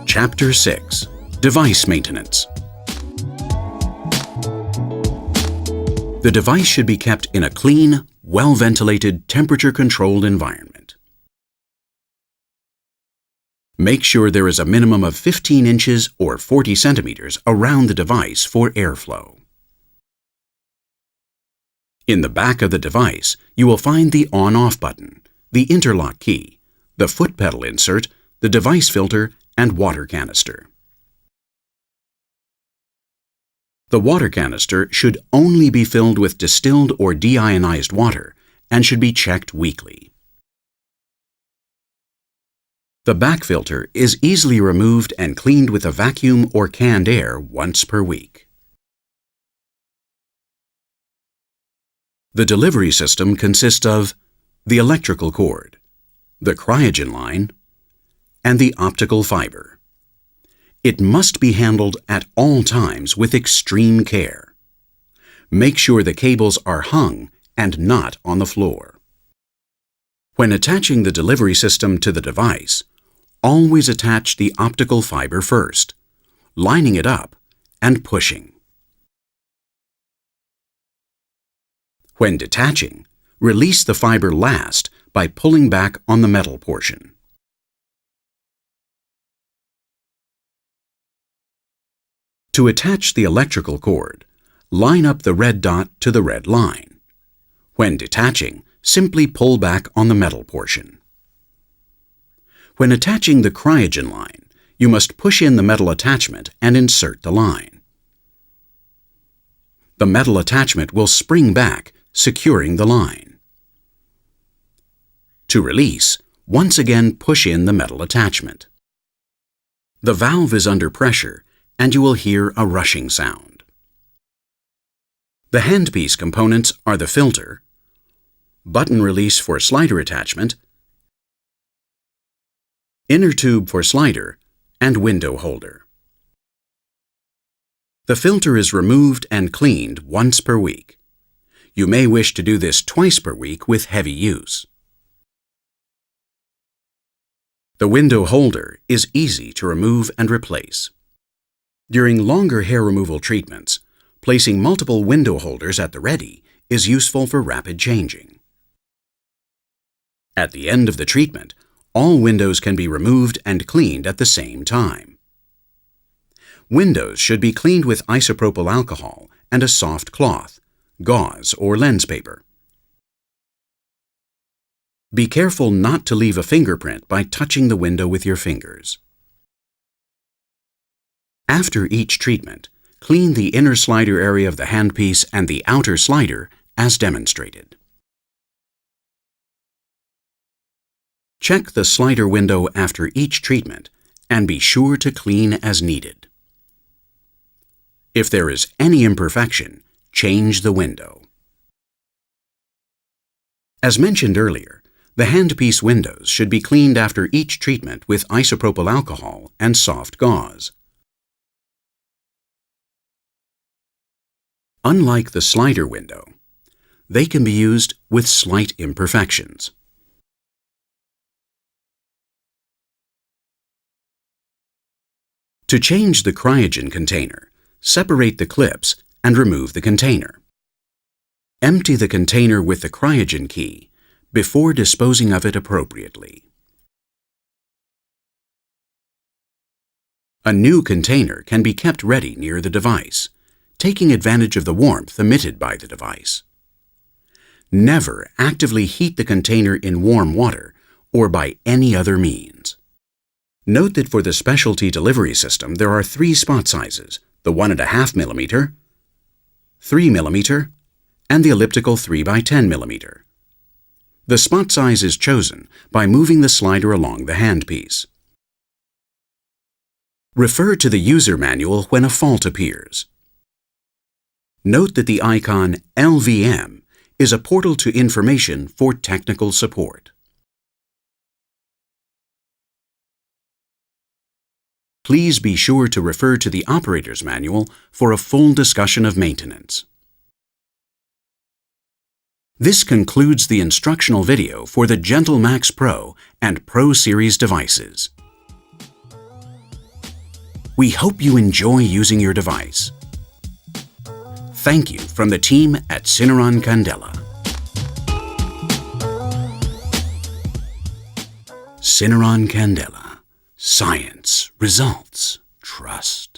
Chapter 6. Device Maintenance. The device should be kept in a clean, well-ventilated, temperature-controlled environment. Make sure there is a minimum of 15 inches or 40 centimeters around the device for airflow. In the back of the device, you will find the on-off button, the interlock key, the foot pedal insert, the device filter, and water canister. The water canister should only be filled with distilled or deionized water and should be checked weekly. The back filter is easily removed and cleaned with a vacuum or canned air once per week. The delivery system consists of the electrical cord, the cryogen line, and the optical fiber. It must be handled at all times with extreme care. Make sure the cables are hung and not on the floor. When attaching the delivery system to the device, always attach the optical fiber first, lining it up and pushing. When detaching, release the fiber last by pulling back on the metal portion. To attach the electrical cord, line up the red dot to the red line. When detaching, simply pull back on the metal portion. When attaching the cryogen line, you must push in the metal attachment and insert the line. The metal attachment will spring back, securing the line. To release, once again push in the metal attachment. The valve is under pressure and you will hear a rushing sound. The handpiece components are the filter, button release for slider attachment, inner tube for slider, and window holder. The filter is removed and cleaned once per week. You may wish to do this twice per week with heavy use. The window holder is easy to remove and replace. During longer hair removal treatments, placing multiple window holders at the ready is useful for rapid changing. At the end of the treatment, all windows can be removed and cleaned at the same time. Windows should be cleaned with isopropyl alcohol and a soft cloth, gauze or lens paper. Be careful not to leave a fingerprint by touching the window with your fingers. After each treatment, clean the inner slider area of the handpiece and the outer slider as demonstrated. Check the slider window after each treatment and be sure to clean as needed. If there is any imperfection, change the window. As mentioned earlier, the handpiece windows should be cleaned after each treatment with isopropyl alcohol and soft gauze. Unlike the slider window, they can be used with slight imperfections. To change the cryogen container, separate the clips and remove the container. Empty the container with the cryogen key before disposing of it appropriately. A new container can be kept ready near the device, taking advantage of the warmth emitted by the device. Never actively heat the container in warm water or by any other means. Note that for the specialty delivery system there are 3 spot sizes, the 1.5 mm, 3 mm, and the elliptical 3 by 10 mm. The spot size is chosen by moving the slider along the handpiece. Refer to the user manual when a fault appears. Note that the icon LVM is a portal to information for technical support. Please be sure to refer to the operator's manual for a full discussion of maintenance. This concludes the instructional video for the GentleMax Pro and Pro Series devices. We hope you enjoy using your device. Thank you from the team at Syneron Candela. Syneron Candela. Science, results, trust.